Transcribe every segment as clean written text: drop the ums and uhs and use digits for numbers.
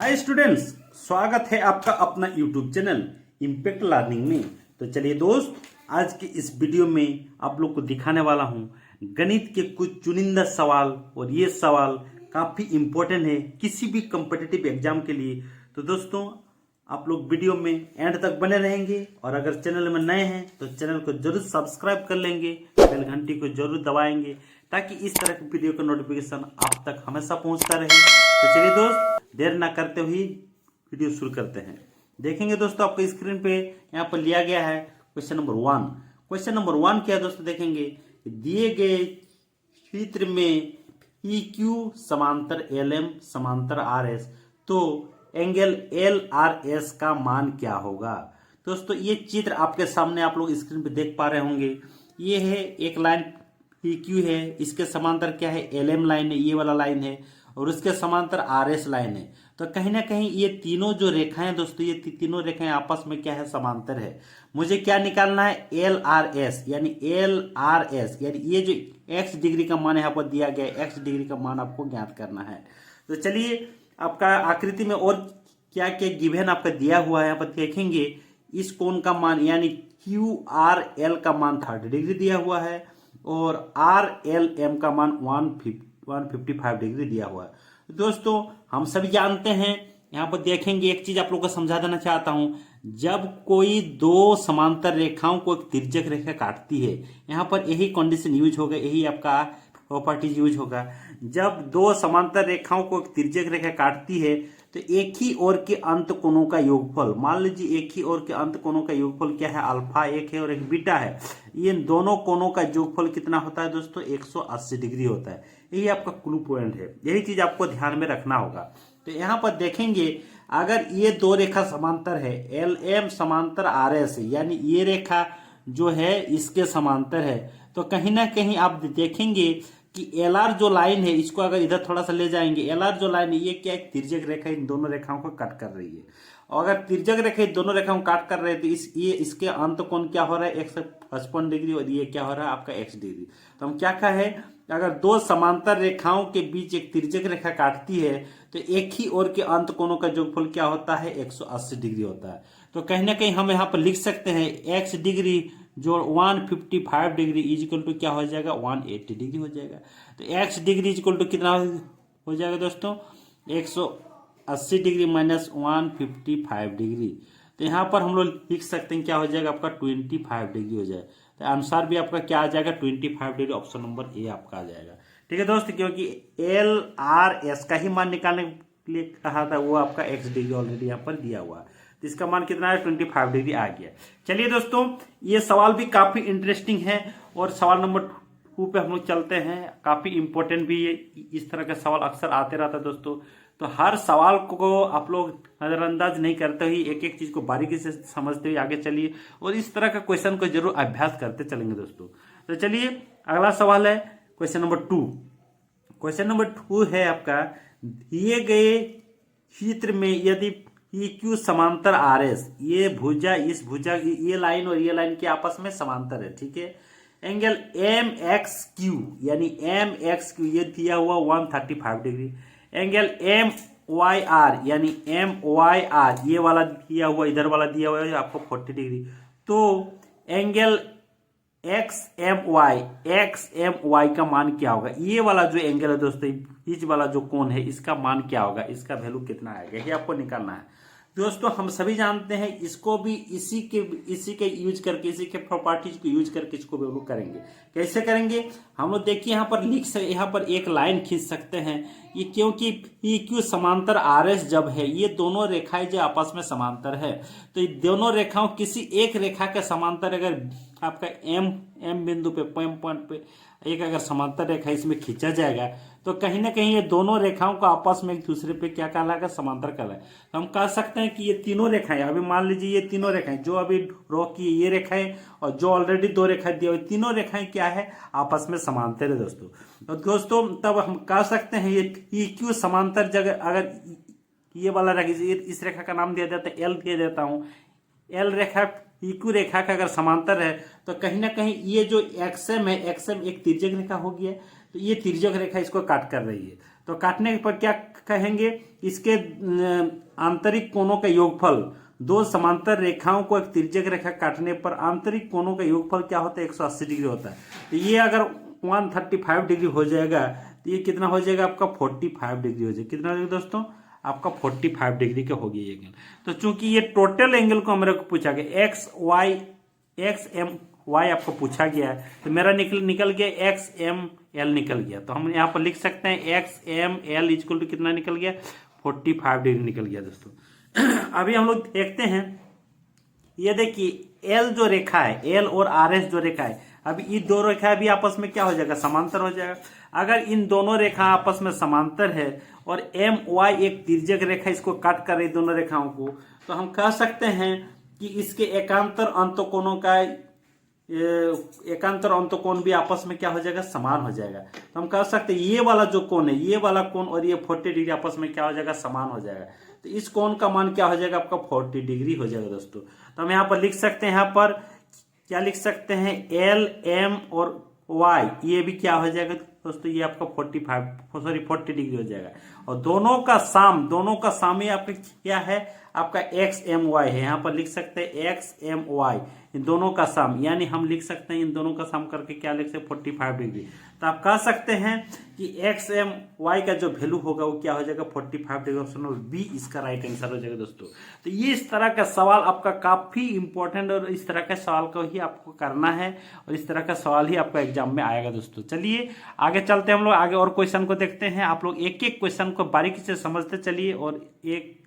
Hi students, स्वागत है आपका अपना यूट्यूब चैनल इम्पैक्ट लर्निंग में। तो चलिए दोस्त, आज के इस वीडियो में आप लोग को दिखाने वाला हूं गणित के कुछ चुनिंदा सवाल। और ये सवाल काफी इंपॉर्टेंट है किसी भी कॉम्पिटिटिव एग्जाम के लिए। तो दोस्तों, आप लोग वीडियो में एंड तक बने रहेंगे और अगर चैनल में नए हैं तो चैनल को जरूर सब्सक्राइब कर लेंगे, बेल घंटी को जरूर दबाएंगे ताकि इस तरह की वीडियो का नोटिफिकेशन आप तक हमेशा पहुंचता रहे। तो चलिए दोस्त, देर ना करते हुए वीडियो शुरू करते हैं। देखेंगे दोस्तों, आपको स्क्रीन पे यहाँ पर लिया गया है क्वेश्चन नंबर 1। क्वेश्चन नंबर 1 क्या है दोस्तों, देखेंगे दिए गए चित्र में पी क्यू समांतर एल एम समांतर आर एस, तो एंगल एल आर एस का मान क्या होगा। दोस्तों, ये चित्र आपके सामने आप लोग स्क्रीन पे देख पा रहे होंगे। ये है एक लाइन पी क्यू है, इसके समांतर क्या है एल एम लाइन है, ये वाला लाइन है, और उसके समांतर आर एस लाइन है। तो कहीं ना कहीं ये तीनों जो रेखाएं दोस्तों, ये तीनों रेखाएं आपस में क्या है समांतर है। मुझे क्या निकालना है, एल आर एस, यानी एल आर एस, यानी ये जो एक्स डिग्री का मान यहाँ पर दिया गया है, एक्स डिग्री का मान आपको ज्ञात करना है। तो चलिए, आपका आकृति में और क्या क्या गिवन आपका दिया हुआ है यहाँ पर देखेंगे। इस कोण का मान यानी क्यू आर एल का मान 30 डिग्री दिया हुआ है और आर एल एम का मान 155 डिग्री दिया हुआ है। दोस्तों, हम सभी जानते हैं, यहाँ पर देखेंगे एक चीज आप लोगों को समझा देना चाहता हूं। जब कोई दो समांतर रेखाओं को एक तिर्यक रेखा काटती है, यहाँ पर यही कंडीशन यूज होगा, यही आपका प्रॉपर्टीज यूज होगा। जब दो समांतर रेखाओं को एक तिर्यक रेखा काटती है तो एक ही ओर के अंत कोणों का योगफल, मान लीजिए एक ही ओर के अंत कोणों का योगफल क्या है, अल्फा एक है और एक बीटा है। ये दोनों कोणों का योगफल कितना होता है दोस्तों, 180 डिग्री होता है। यही आपका क्लू पॉइंट है, यही चीज आपको ध्यान में रखना होगा। तो यहाँ पर देखेंगे, अगर ये दो रेखा समांतर है, एल एम समांतर आर एस, यानी ये रेखा जो है इसके समांतर है, तो कहीं ना कहीं आप देखेंगे कि एल आर जो लाइन है, इसको अगर इधर थोड़ा सा ले जाएंगे, एल आर जो लाइन है ये क्या एक तिर्यक रेखा इन दोनों रेखाओं को कट कर रही है। और अगर तिर्यक रेखा इन दोनों रेखाओं को काट कर रहे हैं तो ये इसके अंत कोण क्या हो रहा है, 155 डिग्री, और ये क्या हो रहा है आपका x डिग्री। तो हम क्या कहे, अगर दो समांतर रेखाओं के बीच एक तिर्यक रेखा काटती है तो एक ही ओर के अंत कोणों का योगफल क्या होता है, 180 डिग्री होता है। तो कहीं ना कहीं हम यहाँ पर लिख सकते हैं x डिग्री जो 155 डिग्री इजिकल टू क्या हो जाएगा, 180 डिग्री हो जाएगा। तो x डिग्री इजिकल टू कितना हो जाएगा दोस्तों, 180 डिग्री माइनस 155 डिग्री। तो यहाँ पर हम लोग लिख सकते हैं क्या हो जाएगा आपका 25 डिग्री हो जाएगा। तो आंसर भी आपका क्या आ जाएगा, 25 डिग्री, ऑप्शन नंबर ए आपका आ जाएगा। ठीक है दोस्त, क्योंकि एल आर एस का ही मान निकालने के लिए कहा था, वो आपका x डिग्री ऑलरेडी यहाँ पर दिया हुआ है। तो इसका मान कितना है, 25 डिग्री आ गया। चलिए दोस्तों, ये सवाल भी काफी इंटरेस्टिंग है और सवाल नंबर 2 पे हम लोग चलते हैं। काफी इंपॉर्टेंट भी है, इस तरह का सवाल अक्सर आते रहता है दोस्तों। तो हर सवाल को आप लोग नजरअंदाज नहीं करते हुए एक एक चीज को बारीकी से समझते हुए आगे चलिए और इस तरह का क्वेश्चन को जरूर अभ्यास करते चलेंगे दोस्तों। तो चलिए, अगला सवाल है क्वेश्चन नंबर 2। क्वेश्चन नंबर 2 है आपका, दिए गए चित्र में यदि पी क्यू समांतर आर एस, ये भुजा इस भुजा ये लाइन और ये लाइन के आपस में समांतर है, ठीक है। एंगल एम एक्स क्यू, यानी एम एक्स क्यू ये दिया हुआ 135 degree. Angle M Y R, यानी एम वाई आर ये वाला दिया हुआ, इधर वाला दिया हुआ है आपको 40 डिग्री। तो एंगल एक्स एम वाई का मान क्या होगा। ये वाला जो एंगल है दोस्तों, बीच वाला जो कोण है, इसका मान क्या होगा, इसका वैल्यू कितना आएगा, ये आपको निकालना है दोस्तों। हम सभी जानते हैं, इसको भी इसी के यूज करके, इसी के प्रॉपर्टीज को यूज करके इसको वैल्यू करेंगे। कैसे करेंगे हम लोग, देखिए यहाँ पर यहाँ पर एक लाइन खींच सकते हैं। ये क्योंकि पी क्यू समांतर आर एस जब है, ये दोनों रेखाएं जो आपस में समांतर है, तो ये दोनों रेखाओं किसी एक रेखा के समांतर अगर आपका एम बिंदु पे पॉइंट पे एक अगर समांतर रेखा इसमें खींचा जाएगा तो कहीं ना कहीं ये दोनों रेखाओं को आपस में एक दूसरे पे क्या कहलाएगा, समांतर कहलाएगा। तो हम कह सकते हैं कि ये तीनों रेखाएं, अभी मान लीजिए ये तीनों रेखाएं जो अभी ड्रॉ की ये रेखाएं और जो ऑलरेडी दो रेखाएं दी हुई, तीनों रेखाएं क्या है, आपस में समांतर है दोस्तों। तो दोस्तों, तब हम कह सकते हैं ये पी क्यू समांतर जगह, अगर ये वाला रेखा, इस रेखा का नाम दिया जाता है एल, दे देता हूँ। एल रेखा पी क्यू रेखा का अगर समांतर है तो कहीं ना कहीं ये जो एक्सएम है, एक्सएम एक तिर्यक रेखा हो गया, तो ये तिर्यक रेखा इसको काट कर रही है। तो काटने पर क्या कहेंगे, इसके आंतरिक कोणों का योगफल, दो समांतर रेखाओं को एक तिर्यक रेखा काटने पर आंतरिक कोणों का योगफल क्या होता है, 180 डिग्री होता है। तो ये अगर 135 डिग्री हो जाएगा तो ये कितना हो जाएगा आपका 45 डिग्री हो जाएगा। कितना हो जाएगा दोस्तों, आपका 45 डिग्री का हो गया ये एंगल। तो चूंकि ये टोटल एंगल को मेरे को पूछा गया, एक्स एम वाई आपको पूछा गया है, तो मेरा निकल गया एक्स एम एल निकल गया। तो हम यहाँ पर लिख सकते हैं X M L equal to कितना निकल गया, 45 डिग्री निकल गया दोस्तों। अभी हम लोग देखते हैं, ये देखिए एल जो रेखा है, एल और आर एस जो रेखा है, अभी ये दो रेखा भी आपस में क्या हो जाएगा, समांतर हो जाएगा। अगर इन दोनों रेखा आपस में समांतर है और एम वाई एक तिर्यक रेखा इसको काट कर रही दोनों रेखाओं को, तो हम कह सकते हैं कि इसके एकांतर अंतकोणों का एकांतर अंतकोण भी आपस में क्या हो जाएगा, समान हो जाएगा। तो हम कह सकते हैं ये वाला जो कोण है, ये वाला कोण और ये 40 डिग्री आपस में क्या हो जाएगा, समान हो जाएगा। तो इस कोण का मान क्या हो जाएगा आपका 40 डिग्री हो जाएगा दोस्तों। तो हम यहाँ पर लिख सकते हैं, यहाँ पर क्या लिख सकते हैं, एल एम और वाई, ये भी क्या हो जाएगा दोस्तों, ये आपका 40 डिग्री हो जाएगा। और दोनों का साम ये आपका क्या है, आपका एक्स एम वाई है। यहाँ पर लिख सकते हैं एक्स एम वाई, इन दोनों का सम, यानी हम लिख सकते हैं इन दोनों का सम करके क्या लिख सकते हैं, 45 डिग्री। तो आप कह सकते हैं कि एक्स एम वाई का जो वैल्यू होगा वो क्या हो जाएगा, 45 डिग्री। ऑप्शन नंबर बी इसका राइट आंसर हो जाएगा दोस्तों। तो ये इस तरह का सवाल आपका काफी इंपॉर्टेंट, और इस तरह का सवाल को ही आपको करना है, और इस तरह का सवाल ही आपका एग्जाम में आएगा दोस्तों। चलिए आगे चलते हैं, हम लोग आगे और क्वेश्चन को देखते हैं। आप लोग एक एक क्वेश्चन को बारीकी से समझते चलिए, और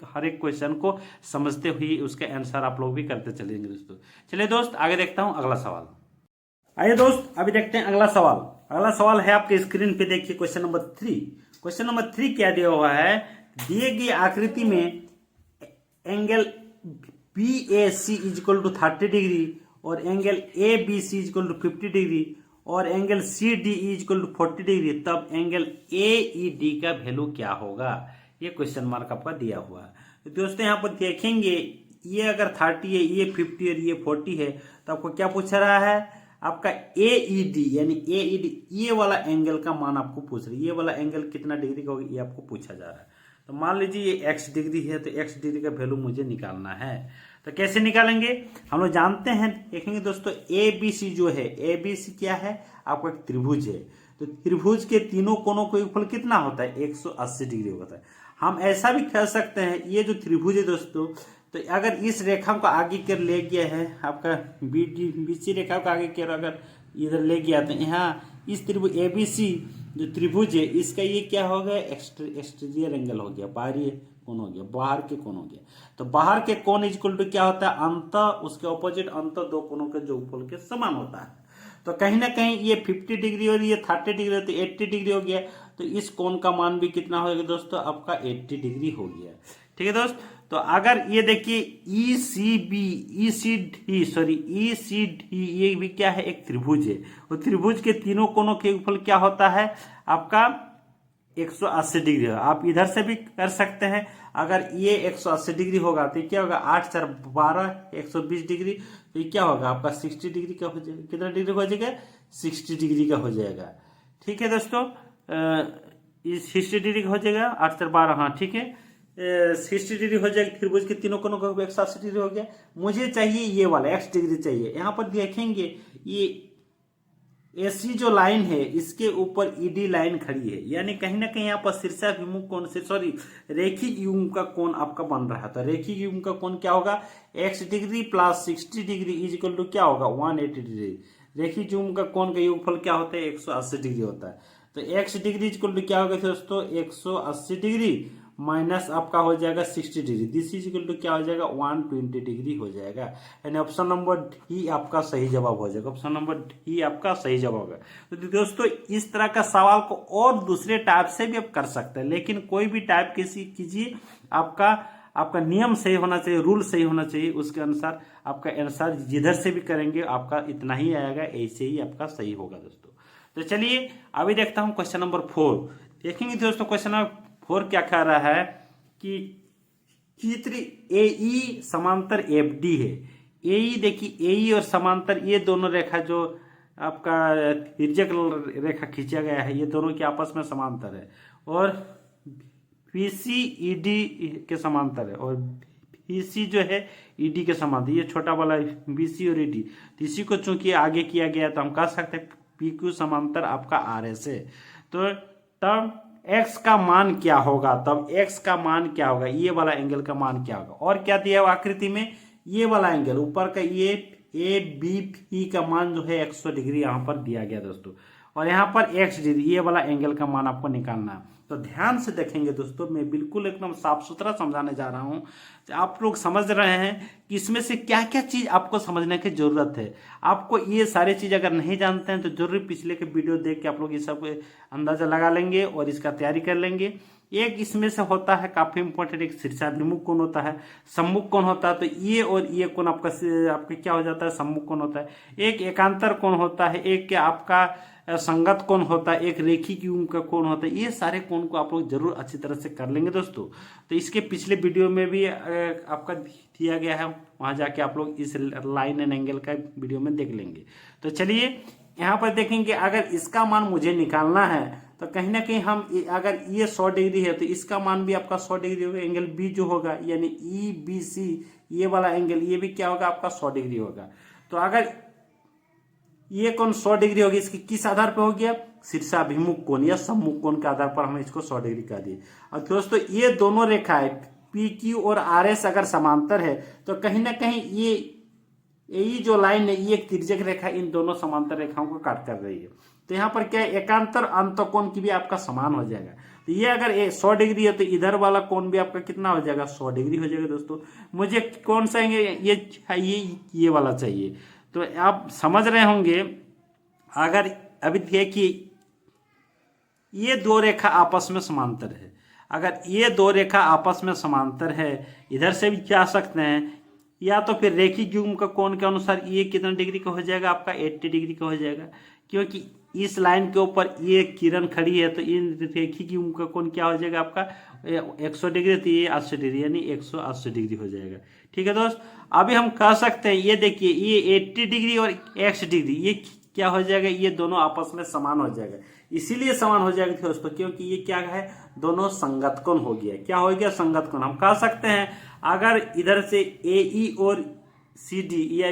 हर एक क्वेश्चन को समझते हुए उसके आंसर आप लोग भी करते चलेंगे दोस्तों। चलिए दोस्त आगे देखता हूं अगला सवाल। आइए दोस्त अभी देखते हैं अगला सवाल। अगला सवाल है आपके स्क्रीन पे, देखिए क्वेश्चन नंबर 3। क्वेश्चन नंबर 3 क्या दिया हुआ है, दिए गई आकृति में angle BAC equal to 30 degree और angle ABC equal to 50 degree और angle CDE equal to 40 degree, तब एंगल AED का वैल्यू क्या होगा। ये क्वेश्चन मार्क आपका दिया हुआ है। तो दोस्तों यहाँ पर देखेंगे, ये अगर 30 है, ये 50 और ये 40 है, तो आपको क्या पूछ रहा है, आपका AED यानी AED ये वाला एंगल का मान आपको पूछ रही है। ये वाला एंगल कितना डिग्री का होगा ये आपको पूछा जा रहा है। तो मान लीजिए ये x डिग्री है, तो x डिग्री का वैल्यू मुझे निकालना है। तो कैसे निकालेंगे, हम लोग जानते हैं, देखेंगे दोस्तों ABC जो है, ABC क्या है, आपका एक त्रिभुज है। तो त्रिभुज के तीनों कोणों का योगफल कितना होता है, 180 डिग्री होता है। हम ऐसा भी कह सकते हैं, ये जो त्रिभुज है दोस्तों, तो अगर इस रेखा को आगे कर ले गया है, आपका BC रेखा को आगे कर अगर इधर ले गया, तो यहाँ इस त्रिभुज ABC जो त्रिभुज है, इसका ये क्या हो गया, एक्सटीरियर एंगल हो गया, बाहरी कोण हो गया, बाहर के कोण हो गया। तो बाहर के कोण इक्वल टू क्या होता है, अंत, उसके ऑपोजिट अंत दो कोणों के योगफल के समान होता है। तो कहीं ना कहीं ये 50 डिग्री और ये 30 डिग्री, तो 80 डिग्री हो गया। तो इस कोण का मान भी कितना हो गया दोस्तों, आपका 80 डिग्री हो गया। ठीक है दोस्त। तो अगर ये देखिए ECD ये भी क्या है, एक त्रिभुज है। और त्रिभुज के तीनों कोणों के योगफल क्या होता है, आपका 180 डिग्री है। आप इधर से भी कर सकते हैं। अगर ये 180 डिग्री होगा तो क्या होगा, 8 4 12 120 डिग्री, तो ये क्या होगा आपका 60 डिग्री का हो जाएगा। कितना डिग्री हो जाएगा, 60 डिग्री का हो जाएगा। ठीक है दोस्तों, 60 डिग्री का हो जाएगा, 8 4 12, हाँ ठीक है, 60 डिग्री हो जाएगी। त्रिभुज के तीनों कोणों का 180 डिग्री हो गया। मुझे चाहिए ये वाला x डिग्री चाहिए। यहाँ पर देखेंगे ये AC जो लाइन है, इसके ऊपर ED लाइन खड़ी है, यानी कहीं ना कहीं यहाँ पर शीर्षाभिमुख कोण से रेखिक युग्म का कोण आपका बन रहा था। रेखिक युग्म का कोण क्या होगा, x degree plus 60 degree is equal to क्या होगा, 180 डिग्री। रेखिक युग्म का कोण का योगफल क्या होता है, 180 डिग्री होता है। तो x degree is equal to क्या होगा दोस्तों, 180 डिग्री माइनस आपका हो जाएगा 60 degree, this is equal to क्या हो जाएगा, 120 डिग्री हो जाएगा। यानी ऑप्शन नंबर डी आपका सही जवाब हो जाएगा। ऑप्शन नंबर डी आपका सही जवाब होगा। तो दोस्तों इस तरह का सवाल को और दूसरे टाइप से भी आप कर सकते हैं, लेकिन कोई भी टाइप कीजिए, आपका नियम सही होना चाहिए, रूल सही होना चाहिए, उसके अनुसार आपका आंसर जिधर से भी करेंगे आपका इतना ही आएगा, ऐसे ही आपका सही होगा दोस्तों। तो चलिए अभी देखता हूँ क्वेश्चन नंबर 4। देखेंगे दोस्तों क्वेश्चन नंबर 4 क्या कह रहा है कि चित्र AE समांतर FD है। AE देखिए, AE और समांतर ये दोनों रेखा जो आपका तिर्यक रेखा खींचा गया है, ये दोनों के आपस में समांतर है। और BC ED के समांतर है और BC जो है ED के समांतर, ये छोटा वाला BC और ED, तो इसी को चूंकि आगे किया गया तो हम कह सकते हैं PQ समांतर आपका RS है। तो तब x का मान क्या होगा, तब x का मान क्या होगा, ये वाला एंगल का मान क्या होगा। और क्या दिया हुआ आकृति में, ये वाला एंगल ऊपर का ये ABP का मान जो है 100 डिग्री यहाँ पर दिया गया दोस्तों, और यहाँ पर x डिग्री, ये वाला एंगल का मान आपको निकालना है। तो ध्यान से देखेंगे दोस्तों, मैं बिल्कुल एकदम साफ सुथरा समझाने जा रहा हूँ, आप लोग समझ रहे हैं कि इसमें से क्या क्या चीज आपको समझने की जरूरत है। आपको ये सारी चीज अगर नहीं जानते हैं तो जरूर पिछले के वीडियो देख के आप लोग ये सब अंदाजा लगा लेंगे और इसका तैयारी कर लेंगे। एक इसमें से होता है काफी इंपॉर्टेंट, एक शीर्षाभिमुख कोण होता है, सम्मुख कोण होता है, तो ये और ये कोण आपका क्या हो जाता है, सम्मुख कोण होता है। एक एकांतर कोण होता है, एक आपका संगत कोण होता है, एक रेखी युग्म का कोण होता है। ये सारे कोण को आप लोग जरूर अच्छी तरह से कर लेंगे दोस्तों। तो इसके पिछले वीडियो में भी आपका दिया गया है, वहां जाके आप लोग इस लाइन एंड एंगल का वीडियो में देख लेंगे। तो चलिए यहाँ पर देखेंगे, अगर इसका मान मुझे निकालना है तो कहीं ना कहीं हम, अगर ये 100 डिग्री है तो इसका मान भी आपका 100 डिग्री होगा। एंगल बी जो होगा यानी EBC, ये वाला एंगल, ये भी क्या होगा आपका 100 डिग्री होगा। तो अगर ये कोण 100 डिग्री होगी, इसकी किस आधार पर हो गया, शीर्षाभिमुख कोण या सम्मुख कोण के आधार पर हम इसको 100 डिग्री कर दिए। और दोस्तों ये दोनों रेखाएं PQ और RS अगर समांतर है तो कहीं ना कहीं ये जो लाइन है, ये एक तिर्यक रेखा इन दोनों समांतर रेखाओं को काट कर रही है। तो यहाँ पर क्या है, एकांतर अंतःकोण की भी आपका समान हो जाएगा। तो ये अगर 100 डिग्री है तो इधर वाला कोण भी आपका कितना हो जाएगा, 100 डिग्री हो जाएगा दोस्तों। मुझे कौन सा ये वाला चाहिए। तो आप समझ रहे होंगे, अगर अभी देखिए ये दो रेखा आपस में समांतर है, अगर ये दो रेखा आपस में समांतर है, इधर से भी जा सकते हैं, या तो फिर रेखिक युग्म का कोण के अनुसार ये कितना डिग्री का हो जाएगा आपका 80 डिग्री का हो जाएगा, क्योंकि इस लाइन के ऊपर ये किरण खड़ी है। तो इन रेखिक युग्म का कोण क्या हो जाएगा आपका 100 डिग्री, तो ये 80 डिग्री यानी 180 डिग्री हो जाएगा। ठीक है दोस्त, अभी हम कह सकते हैं, ये देखिए ये 80 डिग्री और x डिग्री ये क्या हो जाएगा, ये दोनों आपस में समान हो जाएगा। इसीलिए समान हो जाएगा दोस्तों क्योंकि ये क्या है, दोनों संगत कोण हो गया। क्या हो गया, संगत कोण। हम कह सकते हैं अगर इधर से AE और CD या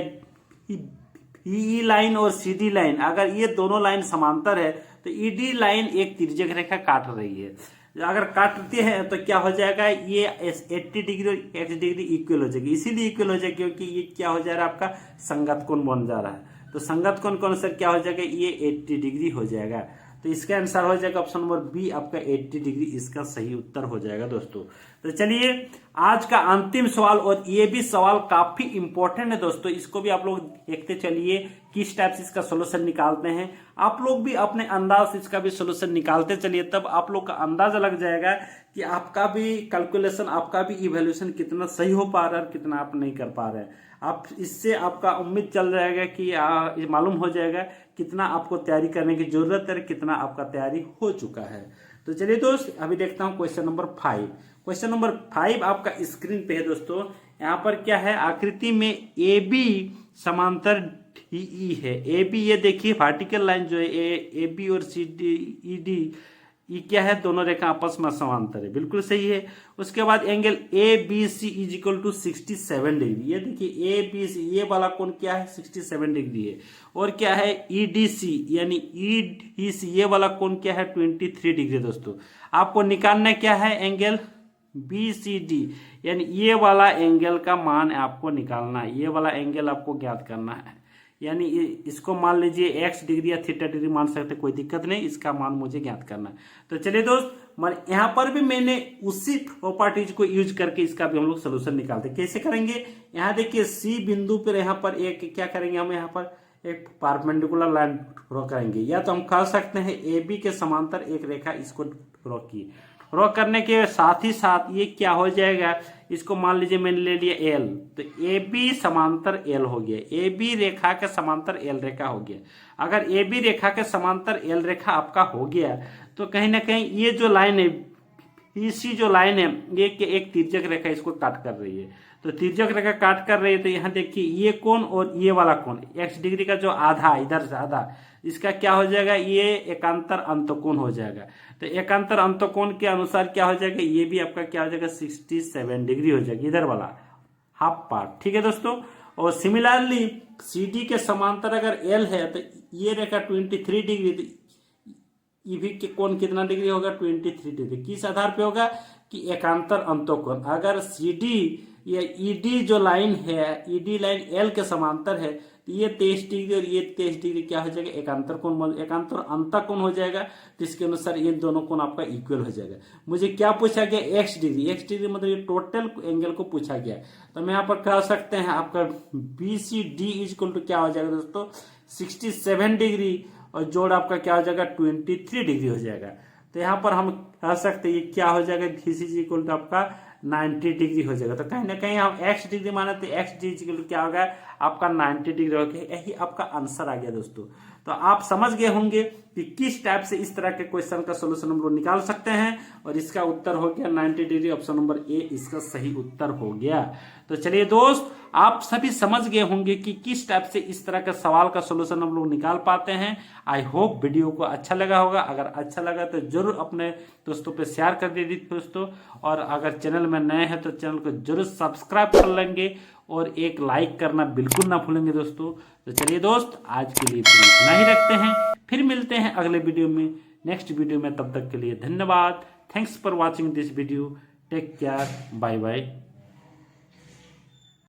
EE लाइन और CD लाइन, अगर ये दोनों लाइन समांतर है तो ED लाइन एक तिर्यक रेखा काट रही है। अगर काटते हैं तो क्या हो जाएगा, ये 80 डिग्री और x डिग्री इक्वल हो जाएगी। इसीलिए इक्वल हो जाएगा क्योंकि ये क्या हो जा रहा है, आपका संगत कोण बन जा रहा है। तो संगत कोण के अनुसार क्या हो जाएगा, ये 80 डिग्री हो जाएगा। तो इसका आंसर हो जाएगा ऑप्शन नंबर बी आपका 80 डिग्री, इसका सही उत्तर हो जाएगा दोस्तों। तो चलिए आज का अंतिम सवाल, और ये भी सवाल काफी इंपॉर्टेंट है दोस्तों, इसको भी आप लोग देखते चलिए किस टाइप से इसका सोल्यूशन निकालते हैं। आप लोग भी अपने अंदाज से इसका भी सोल्यूशन निकालते चलिए, तब आप लोग का अंदाजा लग जाएगा कि आपका भी कैलकुलेशन, आपका भी इवैल्यूएशन कितना सही हो पा रहा है, कितना आप नहीं कर पा रहे हैं। आप इससे आपका उम्मीद चल जाएगा कि मालूम हो जाएगा कितना आपको तैयारी करने की जरूरत है, कितना आपका तैयारी हो चुका है। तो चलिए दोस्त अभी देखता हूं क्वेश्चन नंबर 5। क्वेश्चन नंबर 5 आपका स्क्रीन पे है दोस्तों। यहाँ पर क्या है, आकृति में AB समांतर DE है। AB ये देखिए वर्टिकल लाइन जो है AB और ED ये क्या है, दोनों रेखा आपस में समांतर है, बिल्कुल सही है। उसके बाद angle ABC is equal to 67 degree. ये देखिए ABC ये वाला कोण क्या है, 67 डिग्री है। और क्या है EDC यानी EDC ये वाला कोण क्या है, 23 डिग्री। दोस्तों आपको निकालना क्या है, एंगल BCD यानी ये वाला एंगल का मान आपको निकालना है, ये वाला एंगल आपको ज्ञात करना है। यानी इसको मान लीजिए x डिग्री या थीटा डिग्री मान सकते, कोई दिक्कत नहीं, इसका मान मुझे ज्ञात करना है। तो चलिए दोस्त यहाँ पर भी मैंने उसी प्रॉपर्टीज को यूज करके इसका भी हम लोग सोल्यूशन निकालते। कैसे करेंगे, यहाँ देखिए C बिंदु पर यहाँ पर एक क्या करेंगे, हम यहाँ पर एक परपेंडिकुलर लाइन ड्रॉ करेंगे, या तो हम कह सकते हैं AB के समांतर एक रेखा इसको ड्रॉ की। ड्रॉ करने के साथ ही साथ ये क्या हो जाएगा, इसको मान लीजिए मैंने ले लिया L, तो AB समांतर L हो गया। AB रेखा के समांतर L रेखा हो गया। अगर AB रेखा के समांतर L रेखा आपका हो गया तो कहीं ना कहीं ये जो लाइन है इसी जो लाइन है ये कि एक तिर्यक रेखा इसको काट कर रही है। तो तिर्यक रेखा काट कर रही है, तो यहाँ देखिए ये कोण और ये वाला कोण x डिग्री का जो आधा इधर से आधा, इसका क्या हो जाएगा, ये एकांतर अंतकोण हो जाएगा। तो एकांतर अंतकोण के अनुसार क्या हो जाएगा, ये भी आपका क्या हो जाएगा 67 डिग्री हो जाएगा, इधर वाला हाफ पार्ट। ठीक है दोस्तों। और सिमिलरली CD के समांतर अगर L है तो ये रेखा 23 डिग्री, तो ये भी के कोण कितना डिग्री होगा, 23 डिग्री। किस आधार पे होगा कि एकांतर अंतकोण। अगर CD या ED जो लाइन है, ED लाइन L के समांतर है, तो ये 23 डिग्री और ये 23 डिग्री क्या हो जाएगा, एकांतर कोण, एकांतर अंतकोण हो जाएगा। तो इसके अनुसार ये दोनों कोण आपका इक्वल हो जाएगा। मुझे क्या पूछा गया, x डिग्री मतलब ये टोटल एंगल को पूछा गया। तो हम यहाँ पर कह सकते हैं आपका BCD इक्वल टू क्या हो जाएगा दोस्तों, 67 डिग्री और जोड़ आपका क्या हो जाएगा 23 डिग्री हो जाएगा। तो यहाँ पर हम कह सकते हैं ये क्या हो जाएगा, BCG इक्वल टू आपका 90 डिग्री हो जाएगा। तो कहीं ना कहीं हम x डिग्री माने तो x डिग्री क्या होगा आपका 90 डिग्री हो गया। यही आपका आंसर आ गया दोस्तों। तो आप समझ गए होंगे कि किस टाइप से इस तरह के क्वेश्चन का सोल्यूशन हम लोग निकाल सकते हैं। और इसका उत्तर हो गया 90 डिग्री, ऑप्शन नंबर ए इसका सही उत्तर हो गया। तो चलिए दोस्त, आप सभी समझ गए होंगे कि किस टाइप से इस तरह का सवाल का सोल्यूशन हम लोग निकाल पाते हैं। आई होप वीडियो को अच्छा लगा होगा। अगर अच्छा लगा तो जरूर अपने दोस्तों पे शेयर कर दीजिए दोस्तों। और अगर चैनल में नए हैं तो चैनल को जरूर सब्सक्राइब कर लेंगे और एक लाइक करना बिल्कुल ना भूलेंगे दोस्तों। तो चलिए दोस्त, आज के लिए इतना ही रखते हैं, फिर मिलते हैं अगले वीडियो में, नेक्स्ट वीडियो में। तब तक के लिए धन्यवाद। Thanks for watching this video. Take care, bye bye.